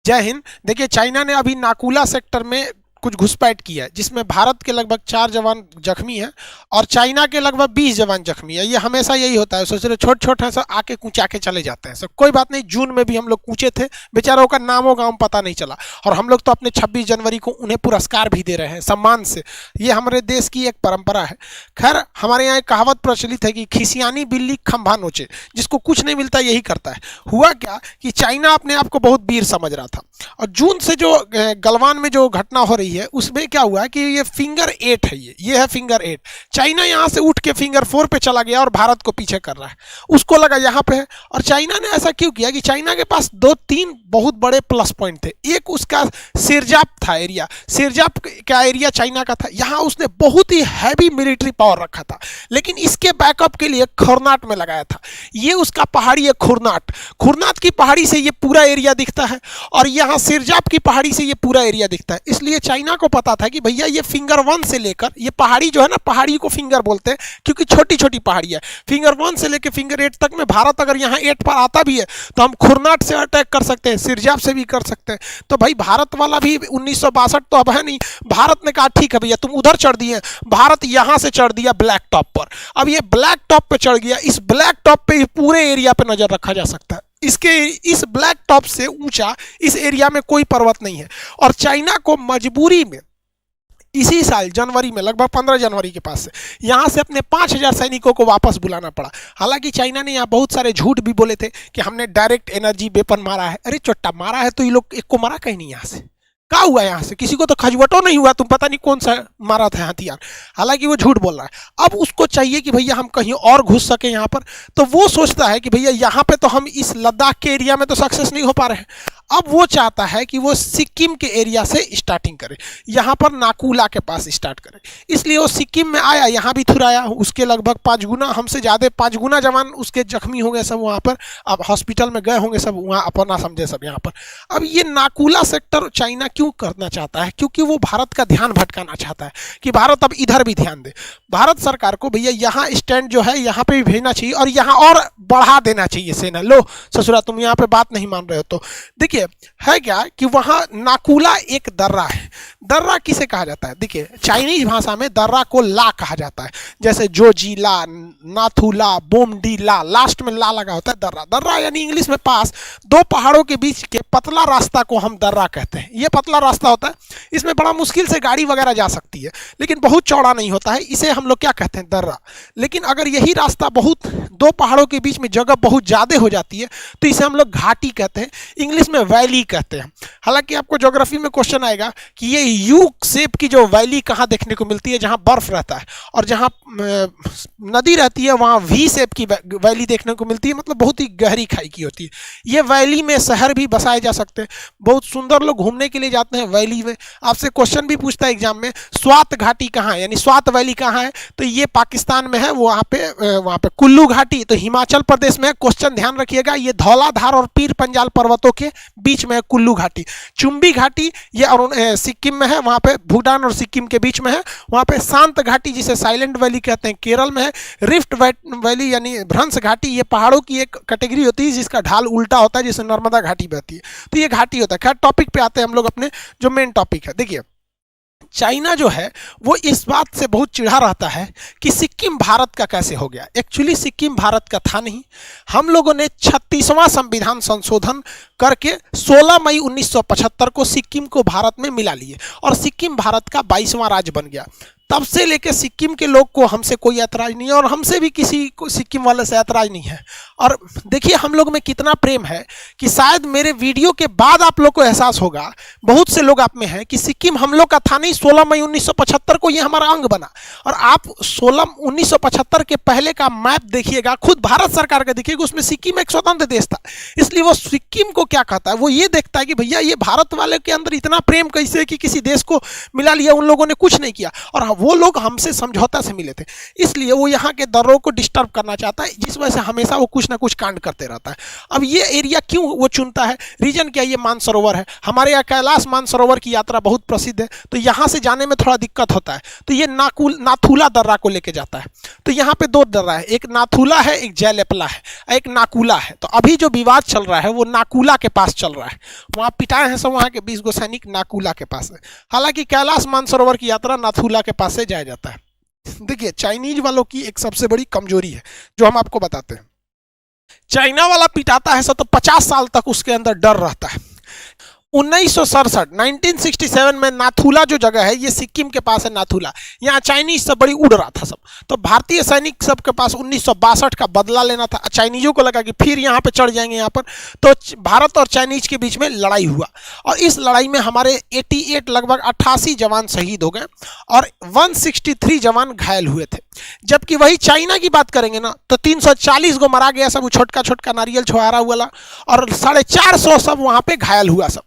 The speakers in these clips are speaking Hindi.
जय हिंद। देखिए, चाइना ने अभी नाकुला सेक्टर में कुछ घुसपैठ किया है जिसमें भारत के लगभग 4 जवान जख्मी हैं और चाइना के लगभग 20 जवान जख्मी है। ये हमेशा यही होता है, सोच रहे छोटे छोटे से आके कूचा के चले जाते हैं। सब कोई बात नहीं, जून में भी हम लोग कूचे थे, बेचारों का नामो गाँव पता नहीं चला और हम लोग तो अपने 26 जनवरी को उन्हें पुरस्कार भी दे रहे हैं सम्मान से। ये हमारे देश की एक परंपरा है। खैर, हमारे यहाँ एक कहावत प्रचलित है कि खिसियानी बिल्ली खंभा नोचे, जिसको कुछ नहीं मिलता यही करता है। हुआ क्या कि चाइना अपने आप को बहुत वीर समझ रहा था और जून से जो गलवान में जो घटना हो रही है उसमें क्या हुआ है कि ये फिंगर 8 है, ये है फिंगर 8। चाइना यहां से उठ के फिंगर 4 पे चला गया और भारत को पीछे कर रहा है। उसको लगा यहां पे है। और चाइना ने ऐसा क्यों किया कि चाइना के पास 2-3 बहुत बड़े प्लस पॉइंट थे। एक उसका सिरजाप था एरिया, सिरजाप का एरिया चाइना का था, यहां उसने बहुत ही हैवी मिलिट्री पावर रखा था। लेकिन इसके बैकअप के लिए खुरनाट में लगाया था। ये उसका पहाड़ी है खुरनाट, खुरनाट की पहाड़ी से ये पूरा एरिया दिखता है और यहाँ सिरजाप की पहाड़ी से ये पूरा एरिया दिखता है। इसलिए चाइना को पता था कि भैया ये फिंगर 1 से लेकर ये पहाड़ी जो है ना, पहाड़ी को फिंगर बोलते हैं क्योंकि छोटी छोटी पहाड़ी है। फिंगर 1 से लेकर फिंगर 8 तक में भारत अगर यहाँ 8 पर आता भी है तो हम खुरनाट से अटैक कर सकते हैं, सिरजाप से भी कर सकते हैं। तो भाई भारत वाला भी 1962 तो अब है नहीं। भारत ने कहा ठीक है भैया, तुम उधर चढ़ दिए, भारत यहाँ से चढ़ दिया ब्लैक टॉप पर। अब ये ब्लैक टॉप पे चढ़ गया, इस ब्लैक टॉप पे पूरे एरिया पे नजर रखा जा सकता है। इस ब्लैक टॉप से ऊंचा इस एरिया में कोई पर्वत नहीं है और चाइना को मजबूरी में इसी साल जनवरी में लगभग 15 जनवरी के पास से यहाँ से अपने 5000 सैनिकों को वापस बुलाना पड़ा। हालांकि चाइना ने यहाँ बहुत सारे झूठ भी बोले थे कि हमने डायरेक्ट एनर्जी वेपन मारा है। अरे चोट्टा मारा है तो ये लोग एक को मारा कहीं नहीं, यहाँ से क्या हुआ, यहाँ से किसी को तो खजवटो नहीं हुआ, तुम पता नहीं कौन सा मारा था हथियार। हालांकि वो झूठ बोल रहा है। अब उसको चाहिए कि भैया हम कहीं और घुस सके यहाँ पर, तो वो सोचता है कि भैया यहाँ पे तो हम इस लद्दाख के एरिया में तो सक्सेस नहीं हो पा रहे हैं। अब वो चाहता है कि वो सिक्किम के एरिया से स्टार्टिंग करे, यहाँ पर नाकुला के पास स्टार्ट करे। इसलिए वो सिक्किम में आया, यहाँ भी थुराया, उसके लगभग 5 गुना, हमसे ज़्यादा 5 गुना जवान उसके जख्मी हो गए सब वहाँ पर। अब हॉस्पिटल में गए होंगे सब, वहाँ अपना समझे सब यहाँ पर। अब ये नाकुला सेक्टर चाइना क्यों करना चाहता है? क्योंकि वो भारत का ध्यान भटकाना चाहता है कि भारत अब इधर भी ध्यान दे। भारत सरकार को भैया यहाँ स्टैंड जो है यहाँ पे भी भेजना चाहिए और यहाँ और बढ़ा देना चाहिए सेना। लो ससुरा, तुम यहाँ पे बात नहीं मान रहे हो तो देखिए है क्या कि वहां नाकुला एक दर्रा है। दर्रा किसे कहा जाता है? देखिए, चाइनीज भाषा में दर्रा को ला कहा जाता है, जैसे जोजीला, नाथुला, बोमडीला, लास्ट में ला लगा होता है। दर्रा, दर्रा यानी इंग्लिश में पास, 2 पहाड़ों के बीच के पतला रास्ता को हम दर्रा कहते हैं। ये पतला रास्ता होता है, इसमें बड़ा मुश्किल से गाड़ी वगैरह जा सकती है, लेकिन बहुत चौड़ा नहीं होता है, इसे हम लोग क्या कहते हैं? दर्रा। लेकिन अगर यही रास्ता बहुत 2 पहाड़ों के बीच में जगह बहुत ज़्यादा हो जाती है तो इसे हम लोग घाटी कहते हैं, इंग्लिश में वैली कहते हैं। हालांकि आपको ज्योग्राफी में क्वेश्चन आएगा कि ये यू शेप की जो वैली कहाँ देखने को मिलती है, जहाँ बर्फ रहता है, और जहाँ नदी रहती है वहाँ वी शेप की वैली देखने को मिलती है, मतलब बहुत ही गहरी खाई की होती है। ये वैली में शहर भी बसाए जा सकते हैं, बहुत सुंदर लोग घूमने के लिए जाते हैं वैली में। आपसे क्वेश्चन भी पूछता है एग्जाम में, स्वात घाटी कहाँ है, यानी स्वात वैली कहाँ है, तो ये पाकिस्तान में है, वहाँ पे कुल्लू घाटी तो हिमाचल प्रदेश में। क्वेश्चन ध्यान रखिएगा, ये धौलाधार और पीर पंजाल पर्वतों के बीच में है कुल्लू घाटी। चुम्बी घाटी ये सिक्किम में है, वहाँ पे भूटान और सिक्किम के बीच में है। वहाँ पे शांत घाटी जिसे साइलेंट वैली कहते हैं केरल में है। रिफ्ट वैली यानी भ्रंश घाटी, ये पहाड़ों की एक कैटेगरी होती है जिसका ढाल उल्टा होता है, जिसे नर्मदा घाटी बहती है, तो ये घाटी होता है। खैर, टॉपिक पे आते हैं हम लोग, अपने जो मेन टॉपिक है। देखिए, चाइना जो है वो इस बात से बहुत चिढ़ा रहता है कि सिक्किम भारत का कैसे हो गया। एक्चुअली सिक्किम भारत का था नहीं। हम लोगों ने 36वां संविधान संशोधन करके 16 मई 1975 को सिक्किम को भारत में मिला लिए और सिक्किम भारत का 22वां राज्य बन गया। तब से लेके सिक्किम के लोग को हमसे कोई ऐतराज नहीं है और हमसे भी किसी को सिक्किम वाले से ऐतराज नहीं है। और देखिए हम लोग में कितना प्रेम है कि शायद मेरे वीडियो के बाद आप लोग को एहसास होगा, बहुत से लोग आप में हैं, कि सिक्किम हम लोग का था नहीं, 16 मई 1975 को ये हमारा अंग बना। और आप 1975 के पहले का मैप देखिएगा, खुद भारत सरकार का देखिएगा, उसमें सिक्किम एक स्वतंत्र देश था। इसलिए वो सिक्किम को क्या कहता है, वो ये देखता है कि भैया ये भारत वाले के अंदर इतना प्रेम कैसे कि किसी देश को मिला लिया, उन लोगों ने कुछ नहीं किया। और वो लोग हमसे समझौता से मिले थे, इसलिए वो यहाँ के दरों को डिस्टर्ब करना चाहता है, जिस वजह से हमेशा वो कुछ ना कुछ कांड करते रहता है। अब ये एरिया क्यों वो चुनता है, रीजन क्या, ये मानसरोवर है। हमारे यहाँ कैलाश मानसरोवर की यात्रा बहुत प्रसिद्ध है, तो यहाँ से जाने में थोड़ा दिक्कत होता है, तो ये नाथुला दर्रा को लेके जाता है। तो यहाँ पे दो दर्रा है, एक नाथुला है, एक जयलेपला है, एक नाकुला है। तो अभी जो विवाद चल रहा है वो नाकुला के पास चल रहा है, वहाँ पिटाए हैं सब वहाँ के 20 गो सैनिक नाकुला के पास है। हालांकि कैलाश मानसरोवर की यात्रा नाथुला के पास से जाया जाता है। देखिए चाइनीज वालों की एक सबसे बड़ी कमजोरी है जो हम आपको बताते हैं, चाइना वाला पिटाता है तो 50 साल तक उसके अंदर डर रहता है। 1967 में नाथुला जो जगह है ये सिक्किम के पास है, नाथुला, यहाँ चाइनीज सब बड़ी उड़ रहा था सब, तो भारतीय सैनिक सब के पास 1962 का बदला लेना था। चाइनीजों को लगा कि फिर यहाँ पे चढ़ जाएंगे यहाँ पर, तो भारत और चाइनीज के बीच में लड़ाई हुआ, और इस लड़ाई में हमारे 88 लगभग 88 जवान शहीद हो गए और 163 जवान घायल हुए थे। जबकि वही चाइना की बात करेंगे ना तो 340 को मारा गया, सब छोटका छोटका नारियल छुहारा हुआ, और 450 सब वहाँ पे घायल हुआ सब।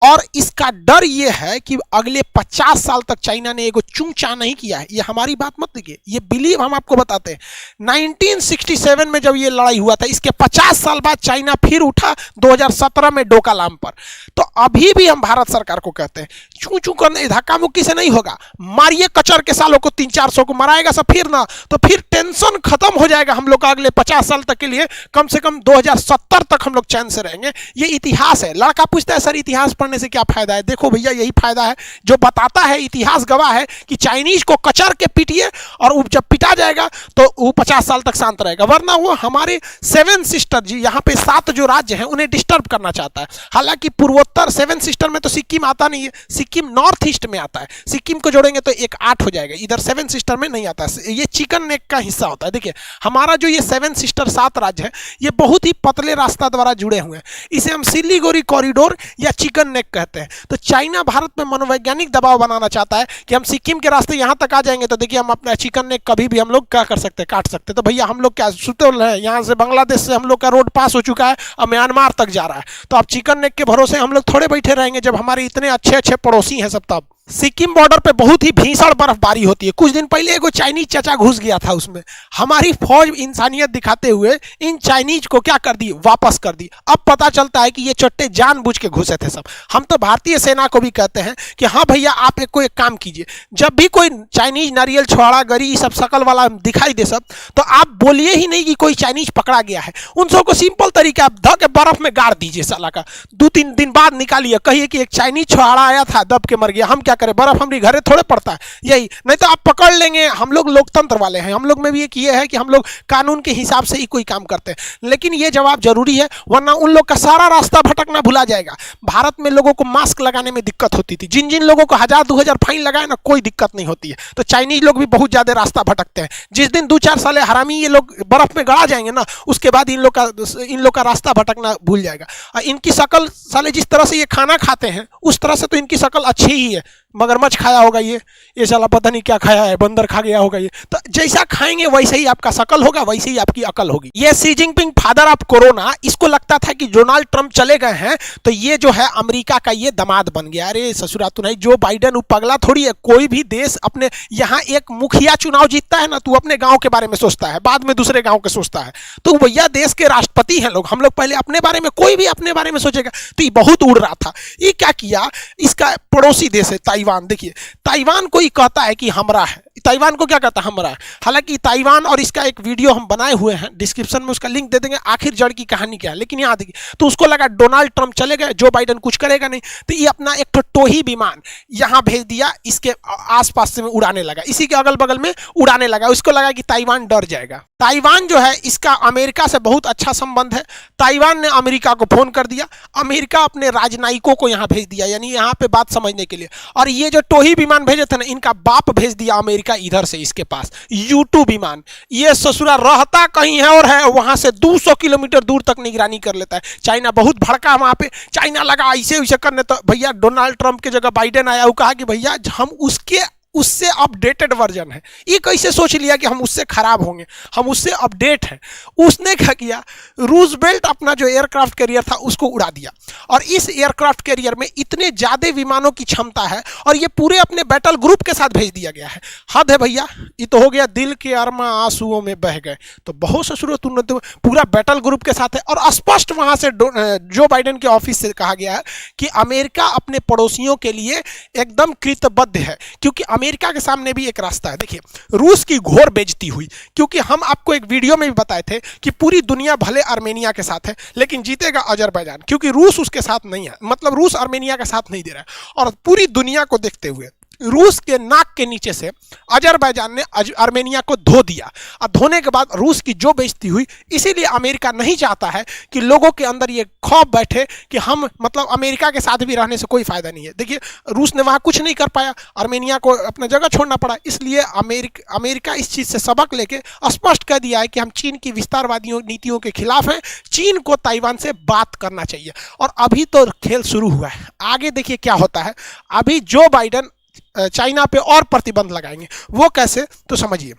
और इसका डर ये है कि अगले 50 साल तक चाइना ने एगो चूंचा नहीं किया है। ये हमारी बात मत देखिए, ये बिलीव हम आपको बताते हैं। 1967 में जब ये लड़ाई हुआ था, इसके 50 साल बाद चाइना फिर उठा 2017 में डोकालाम पर। तो अभी भी हम भारत सरकार को कहते हैं चू चू करने धक्का मुक्की से नहीं होगा, मारिए कचर के सालों को 300-400 को मराएगा सब फिर ना, तो फिर टेंशन खत्म हो जाएगा हम लोग का अगले 50 साल तक के लिए। कम से कम 2070 तक हम लोग चैन से रहेंगे। ये इतिहास है। लड़का पूछता है सर इतिहास पढ़ने से क्या फायदा है, देखो भैया यही फायदा है जो बताता है, इतिहास गवाह है कि चाइनीज को कचर के पीटिए और जब पिटा जाएगा तो वो 50 साल तक शांत रहेगा, वरना वो हमारे 7 सिस्टर जी यहाँ पे 7 जो राज्य हैं उन्हें डिस्टर्ब करना चाहता है। हालांकि पूर्वोत्तर 7 सिस्टर में तो सिक्किम आता नहीं है, सिक्किम नॉर्थ ईस्ट में आता है, सिक्किम को जोड़ेंगे तो एक 8 हो जाएगा, इधर 7 सिस्टर में नहीं आता है, ये चिकन नेक का हिस्सा होता है। देखिए हमारा जो ये 7 सिस्टर 7 राज्य है ये बहुत ही पतले रास्ता द्वारा जुड़े हुए हैं, इसे हम सिलीगुड़ी कॉरिडोर या चिकन नेक कहते हैं। तो चाइना भारत में मनोवैज्ञानिक दबाव बनाना चाहता है कि हम सिक्किम के रास्ते यहां तक आ जाएंगे तो देखिए हम अपना चिकन नेक कभी भी हम लोग क्या कर सकते हैं, काट सकते हैं। तो भैया हम लोग क्या सुतल है, यहाँ से बांग्लादेश से हम लोग का रोड पास हो चुका है और म्यांमार तक जा रहा है, तो अब चिकन नेक के भरोसे हम लोग थोड़े बैठे रहेंगे जब हमारे इतने अच्छे अच्छे पड़ोसी हैं सब। तब सिक्किम बॉर्डर पे बहुत ही भीषण बर्फबारी होती है। कुछ दिन पहले एगो चाइनीज चाचा घुस गया था उसमें, हमारी फौज इंसानियत दिखाते हुए इन चाइनीज को क्या कर दी, वापस कर दी। अब पता चलता है कि ये चट्टे जानबूझ के घुसे थे सब। हम तो भारतीय सेना को भी कहते हैं कि हाँ भैया आप एक काम कीजिए, जब भी कोई चाइनीज नारियल छुआड़ा गरी सब शकल वाला दिखाई दे सब, तो आप बोलिए ही नहीं कि कोई चाइनीज पकड़ा गया है, उन सबको सिंपल तरीका आप ध के बर्फ में गाड़ दीजिए साला का, 2-3 दिन बाद निकालिए, कहिए कि एक चाइनीज छुआड़ा आया था दब के मर गया, हम क्या करें, बर्फ हमारी घरे थोड़े पड़ता है यही, नहीं तो आप पकड़ लेंगे। हम लोग लोकतंत्र वाले हैं, हम लोग में भी एक ये है कि हम लोग कानून के हिसाब से ही कोई काम करते हैं, लेकिन ये जवाब जरूरी है वरना उन लोग का सारा रास्ता भटकना भुला जाएगा। भारत में लोगों को मास्क लगाने में दिक्कत होती थी, जिन जिन लोगों को 1000-2000 फाइन लगाए ना कोई दिक्कत नहीं होती है, तो चाइनीज लोग भी बहुत ज्यादा रास्ता भटकते हैं। जिस दिन 2-4 साले हरामी ये लोग बर्फ में गड़ा जाएंगे ना उसके बाद इन लोग का रास्ता भटकना भूल जाएगा। इनकी शक्ल साले जिस तरह से ये खाना खाते हैं उस तरह से तो इनकी शक्ल अच्छी ही है, मगरमच्छ खाया होगा ये साला पता नहीं क्या खाया है, बंदर खा गया होगा ये, तो जैसा खाएंगे वैसे ही आपका शकल होगा, वैसे ही आपकी अकल होगी। ये Xi Jinping father of corona, इसको लगता था कि डोनाल्ड ट्रंप चले गए हैं तो ये जो है अमेरिका का ये दामाद बन गया। अरे ससुरा तो नहीं, जो बाइडेन वो पगला थोड़ी है। कोई भी देश अपने यहाँ एक मुखिया चुनाव जीतता है ना, तू अपने गांव के बारे में सोचता है, बाद में दूसरे गांव के सोचता है। तो भैया देश के राष्ट्रपति हैं लोग, हम लोग पहले अपने बारे में, कोई भी अपने बारे में सोचेगा। तो ये बहुत उड़ रहा था। ये क्या किया, इसका पड़ोसी देश है ताइवान, देखिए ताइवान को ही कहता है कि हमरा है, ताइवान को क्या कहता है, हमरा है। हालांकि ताइवान और इसका एक वीडियो हम बनाए हुए हैं, डिस्क्रिप्शन में उसका लिंक दे देंगे, आखिर जड़ की कहानी क्या है। लेकिन यहाँ देखिए, तो उसको लगा डोनाल्ड ट्रंप चले गए, जो बाइडेन कुछ करेगा नहीं, तो ये अपना एक टोही विमान यहाँ भेज दिया, इसके आसपास से में उड़ाने लगा, इसी के अगल बगल में उड़ाने लगा। उसको लगा कि ताइवान डर जाएगा। ताइवान जो है इसका अमेरिका से बहुत अच्छा संबंध है। ताइवान ने अमेरिका को फोन कर दिया, अमेरिका अपने राजनयिकों को यहाँ भेज दिया, यानी यहाँ पे बात समझने के लिए। और ये जो टोही विमान भेजे थे ना, इनका बाप भेज दिया अमेरिका इधर से इसके पास U2 विमान। ये ससुरा रहता कहीं है और है वहां से 200 किलोमीटर दूर तक निगरानी कर लेता है। चाइना बहुत भड़का वहां पे, चाइना लगा ऐसे वैसे करने, तो भैया डोनाल्ड ट्रंप की जगह बाइडेन आया, वो कहा कि भैया हम उसके उससे अपडेटेड वर्जन है। ये कैसे सोच लिया कि हम उससे खराब होंगे, हम उससे अपडेट हैं। उसने क्या किया, रूजवेल्ट अपना जो एयरक्राफ्ट कैरियर था उसको उड़ा दिया, और इस एयरक्राफ्ट कैरियर में इतने ज्यादा विमानों की क्षमता है, और ये पूरे अपने बैटल ग्रुप के साथ भेज दिया गया है। हद है भैया, ये तो हो गया दिल के अरमा आंसुओं में बह गए। तो बहुत ससुर तुमने तो पूरा बैटल ग्रुप के साथ है, और स्पष्ट वहां से जो बाइडेन के ऑफिस से कहा गया है कि अमेरिका अपने पड़ोसियों के लिए एकदम कृतबद्ध है, क्योंकि अमेरिका के सामने भी एक रास्ता है। देखिए, रूस की घोर बेइज्जती हुई, क्योंकि हम आपको एक वीडियो में भी बताए थे कि पूरी दुनिया भले आर्मेनिया के साथ है लेकिन जीतेगा अजरबैजान, क्योंकि रूस उसके साथ नहीं है, मतलब रूस आर्मेनिया का साथ नहीं दे रहा है। और पूरी दुनिया को देखते हुए रूस के नाक के नीचे से अजरबैजान ने आर्मेनिया को धो दिया, और धोने के बाद रूस की जो बेइज्जती हुई, इसीलिए अमेरिका नहीं चाहता है कि लोगों के अंदर ये खौफ बैठे कि हम मतलब अमेरिका के साथ भी रहने से कोई फायदा नहीं है। देखिए, रूस ने वहां कुछ नहीं कर पाया, आर्मेनिया को अपना जगह छोड़ना पड़ा, इसलिए अमेरिका इस चीज से सबक लेके स्पष्ट कर दिया है कि हम चीन की विस्तारवादियों नीतियों के खिलाफ हैं, चीन को ताइवान से बात करना चाहिए। और अभी तो खेल शुरू हुआ है, आगे देखिए क्या होता है। अभी जो बाइडेन चाइना पे और प्रतिबंध लगाएंगे, वो कैसे, तो समझिए।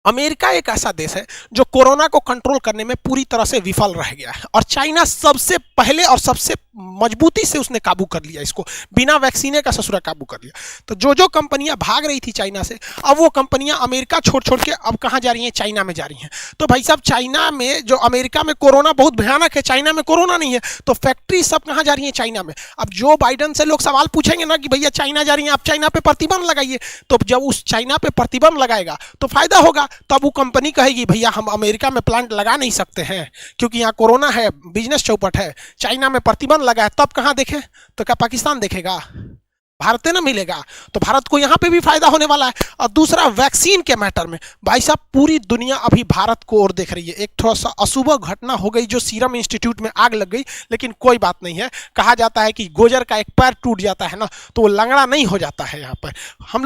अमेरिका एक ऐसा देश है जो कोरोना को कंट्रोल करने में पूरी तरह से विफल रह गया है, और चाइना सबसे पहले और सबसे मजबूती से उसने काबू कर लिया इसको, बिना वैक्सीने का ससुरा काबू कर लिया। तो जो जो कंपनियां भाग रही थी चाइना से, अब वो कंपनियां अमेरिका छोड़ छोड़ के अब कहां जा रही हैं, चाइना में जा रही हैं। तो भाई साहब, चाइना में जो अमेरिका में कोरोना बहुत भयानक है, चाइना में कोरोना नहीं है, तो फैक्ट्री सब कहां जा रही है, चाइना में। अब जो बाइडेन से लोग सवाल पूछेंगे ना कि भैया चाइना जा रही है, आप चाइना पे प्रतिबंध लगाइए, तो जब उस चाइना पे प्रतिबंध लगाएगा तो फायदा होगा। तब वो कंपनी कहेगी भैया हम अमेरिका में प्लांट लगा नहीं सकते हैं क्योंकि यहाँ कोरोना है, बिजनेस चौपट है, चाइना में प्रतिबंध लगा है। तब कहाँ देखें, तो क्या पाकिस्तान देखेगा, भारत ना मिलेगा। तो भारत को यहां पे भी फायदा होने वाला है। और दूसरा, वैक्सीन के मैटर में भाई साहब पूरी दुनिया अभी भारत को और देख रही है। एक थोड़ा सा अशुभ घटना हो गई जो सीरम इंस्टीट्यूट में आग लग गई, लेकिन कोई बात नहीं है। कहा जाता है कि गोजर का एक पैर टूट जाता है ना तो वो लंगड़ा नहीं हो जाता है। यहाँ पर हम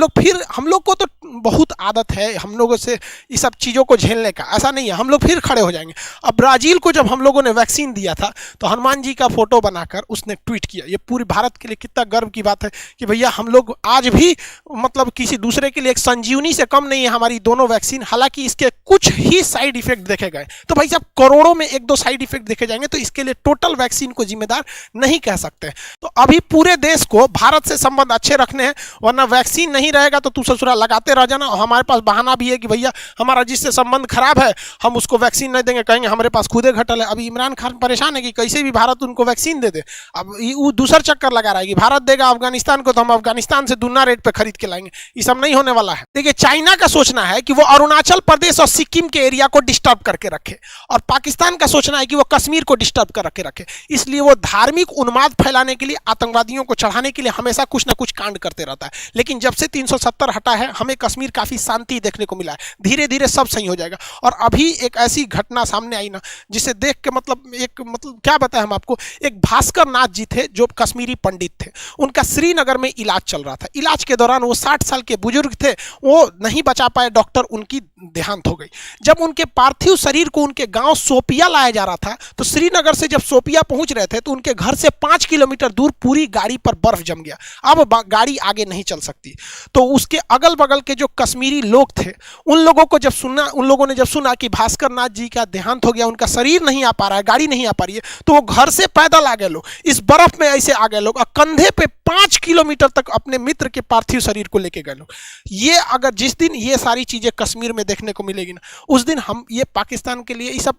लोग को तो बहुत आदत है हम लोगों से ये सब चीज़ों को झेलने का, ऐसा नहीं है, हम लोग फिर खड़े हो जाएंगे। अब ब्राज़ील को जब हम लोगों ने वैक्सीन दिया था तो हनुमान जी का फोटो बनाकर उसने ट्वीट किया। ये पूरी भारत के लिए कितना गर्व की बात है कि भैया हम लोग आज भी मतलब किसी दूसरे के लिए एक संजीवनी से कम नहीं है हमारी दोनों वैक्सीन। हालांकि इसके कुछ ही साइड इफेक्ट देखे गए, तो भाई साहब करोड़ों में एक दो साइड इफेक्ट देखे जाएंगे, तो इसके लिए टोटल वैक्सीन को जिम्मेदार नहीं कह सकते। तो अभी पूरे देश को भारत से संबंध अच्छे रखने हैं, वरना वैक्सीन नहीं रहेगा तो तू ससुरा लगाते रह जाना। और हमारे पास बहाना भी है कि भैया हमारा जिससे संबंध खराब है हम उसको वैक्सीन नहीं देंगे, कहेंगे हमारे पास खुदे घटल है। अभी इमरान खान परेशान है कि कैसे भी भारत उनको वैक्सीन दे दे। अब वो दूसरा चक्कर लगा रहा है कि भारत देगा अफगानिस्तान को तो हम अफगानिस्तान से दुना रेट पे खरीद के लाएंगे। ये सब नहीं होने वाला है। देखिए, चाइना का सोचना है कि वो अरुणाचल प्रदेश और सिक्किम के एरिया को डिस्टर्ब करके रखे, और पाकिस्तान का सोचना है कि वो कश्मीर को डिस्टर्ब करके रखे। इसलिए वो धार्मिक उन्माद फैलाने के लिए, आतंकवादियों को चढ़ाने के लिए हमेशा कुछ ना कुछ कांड करते रहता है। लेकिन जब से 370 हटा है हमें कश्मीर काफी शांति देखने को मिला है। धीरे धीरे सब सही हो जाएगा। और अभी एक ऐसी घटना सामने आई ना जिसे देख के मतलब क्या बताएं हम आपको। एक भास्कर नाथ जी थे जो कश्मीरी पंडित थे, उनका श्रीनगर में इलाज चल रहा था। इलाज के दौरान वो 60 साल के बुजुर्ग थे, वो नहीं बचा पाए डॉक्टर, उनकी देहांत हो गई। जब उनके पार्थिव शरीर को उनके गांव सोपिया लाया जा रहा था तो श्रीनगर से जब सोपिया पहुंच रहे थे तो उनके घर से 5 किलोमीटर दूर पूरी गाड़ी पर बर्फ जम गया। अब गाड़ी आगे नहीं चल सकती। तो उसके अगल बगल के जो कश्मीरी लोग थे उन लोगों ने जब सुना कि भास्कर नाथ जी का देहांत हो गया, उनका शरीर नहीं आ पा रहा है, गाड़ी नहीं आ पा रही है, तो वो घर से पैदल आ गए लोग, इस बर्फ में ऐसे आ गए लोग, और कंधे पे 5 किलोमीटर तक अपने मित्र के पार्थिव शरीर को लेके गए लोग। ये अगर जिस दिन ये सारी चीजें कश्मीर में देखने को मिलेगी ना, उस दिन हम ये पाकिस्तान के लिए ये सब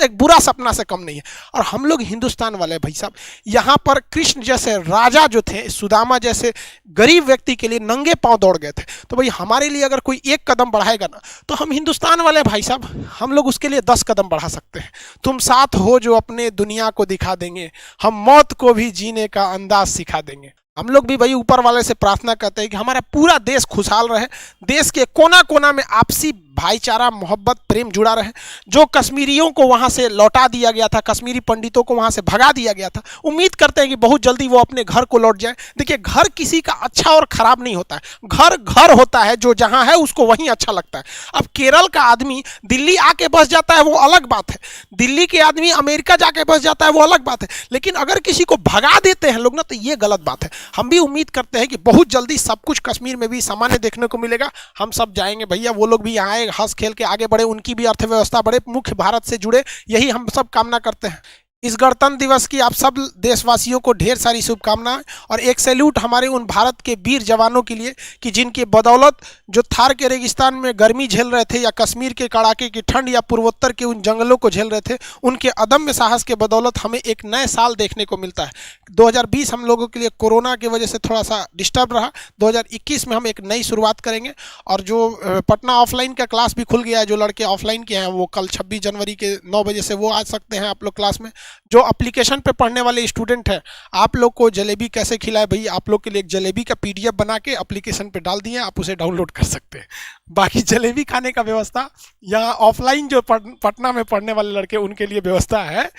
एक बुरा सपना से कम नहीं है। और हम लोग हिंदुस्तान वाले भाई साहब, यहाँ पर कृष्ण जैसे राजा जो थे, सुदामा जैसे गरीब व्यक्ति के लिए नंगे पांव दौड़ गए थे। तो भाई हमारे लिए अगर कोई एक कदम बढ़ाएगा ना तो हम हिंदुस्तान वाले भाई साहब, हम लोग उसके लिए 10 कदम बढ़ा सकते हैं। तुम साथ हो जो अपने दुनिया को दिखा देंगे, हम मौत को भी जीने का अंदाज सिखा देंगे। हम लोग भी भाई ऊपर वाले से प्रार्थना करते हैं कि हमारा पूरा देश खुशहाल रहे, देश के कोना कोना में आपसी भाईचारा, मोहब्बत, प्रेम जुड़ा रहे। जो कश्मीरियों को वहाँ से लौटा दिया गया था, कश्मीरी पंडितों को वहाँ से भगा दिया गया था, उम्मीद करते हैं कि बहुत जल्दी वो अपने घर को लौट जाए। देखिए, घर किसी का अच्छा और खराब नहीं होता है, घर घर होता है, जो जहाँ है उसको वहीं अच्छा लगता है। अब केरल का आदमी दिल्ली आके बस जाता है, वो अलग बात है, दिल्ली के आदमी अमेरिका जाके बस जाता है, वो अलग बात है, लेकिन अगर किसी को भगा देते हैं लोग ना, तो ये गलत बात है। हम भी उम्मीद करते हैं कि बहुत जल्दी सब कुछ कश्मीर में भी सामान्य देखने को मिलेगा। हम सब जाएंगे भैया, वो लोग भी यहाँ आए, हंस खेल के आगे बढ़े, उनकी भी अर्थव्यवस्था बढ़े, मुख्य भारत से जुड़े, यही हम सब कामना करते हैं। इस गणतंत्र दिवस की आप सब देशवासियों को ढेर सारी शुभकामनाएं, और एक सैल्यूट हमारे उन भारत के वीर जवानों के लिए कि जिनकी बदौलत जो थार के रेगिस्तान में गर्मी झेल रहे थे, या कश्मीर के कड़ाके की ठंड, या पूर्वोत्तर के उन जंगलों को झेल रहे थे, उनके अदम्य साहस के बदौलत हमें एक नए साल देखने को मिलता है। 2020 हम लोगों के लिए कोरोना की वजह से थोड़ा सा डिस्टर्ब रहा, 2021 में हम एक नई शुरुआत करेंगे। और जो पटना ऑफलाइन का क्लास भी खुल गया है, जो लड़के ऑफलाइन के हैं वो कल 26 जनवरी के 9 बजे से वो आ सकते हैं आप लोग क्लास में। जो एप्लीकेशन पे पढ़ने वाले स्टूडेंट हैं, आप लोग को जलेबी कैसे खिलाए भैया, आप लोग के लिए एक जलेबी का PDF बना के एप्लीकेशन पे डाल दिए, आप उसे डाउनलोड कर सकते हैं। बाकी जलेबी खाने का व्यवस्था यहाँ ऑफलाइन जो पटना में पढ़ने वाले लड़के उनके लिए व्यवस्था है,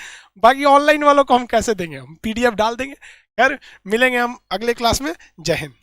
बाकी ऑनलाइन वालों को हम कैसे देंगे, हम PDF डाल देंगे। खैर, मिलेंगे हम अगले क्लास में। जय हिंद।